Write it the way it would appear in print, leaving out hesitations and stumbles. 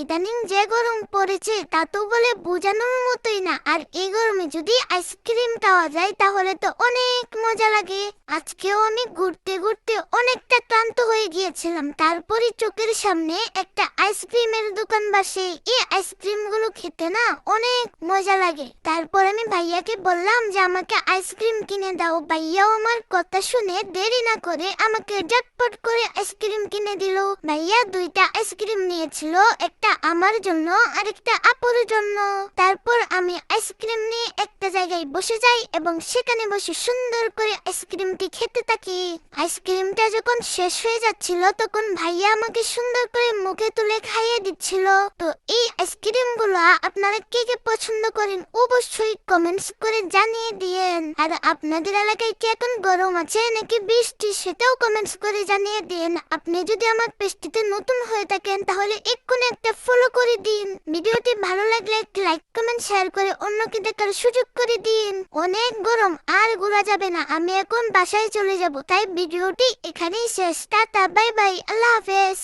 ইদানিং যে গরম পড়েছে তা তো বলে বোঝানোর মতোই না। আর এই গরমে যদি আইসক্রিম খাওয়া যায় তাহলে তো অনেক মজা লাগে। আজকেও আমি ঘুরতে ঘুরতে অনেকটা ক্লান্ত হয়ে গিয়েছিলাম, তারপরে চোখের সামনে একটা আইসক্রিমের দোকান বসে। এই আইসক্রিম গুলো খেতে না অনেক মজা লাগে। তারপর আমি ভাইয়াকে বললাম যে আমাকে আইসক্রিম কিনে দাও। ভাইয়াও আমার কথা শুনে দেরি না করে আমাকে ঝটপট করে আইসক্রিম কিনে দিল। ভাইয়া দুইটা আইসক্রিম নিয়েছিল, একটা আমার জন্য আর একটা আপুর জন্য। তারপর আমি আইসক্রিম নিয়ে একটা জায়গায় বসে যাই এবং সেখানে বসে সুন্দর করে আইসক্রিমটি খেতে থাকি। আইসক্রিমটা যখন শেষ হয়ে যাচ্ছিল তখন ভাইয়া আমাকে সুন্দর করে মুখে তুলে খাইয়ে দিচ্ছিল। তো এই আইসক্রিম গুলো আপনারা কে কে পছন্দ করেন অবশ্যই কমেন্টস করে জানিয়ে দিয়েন। আর আপনাদের এলাকায় কি এখন গরম আছে নাকি বৃষ্টি সেটাও কমেন্টস করে জানিয়ে দিন। আপনি যদি আমার পেজটিতে নতুন হয়ে থাকেন তাহলে এক্ষুনি একটা ফলো করে দিন। ভিডিওটি ভালো লাগলে একটা লাইক কমেন্ট শেয়ার করে অন্যকে দেখার সুযোগ করে দিন। অনেক গরম আর ঘোরা যাবে না, আমি এখন বাসায় চলে যাব, তাই ভিডিওটি এখানেই শেষ। টাটা, বাই বাই, আল্লাহ হাফেজ।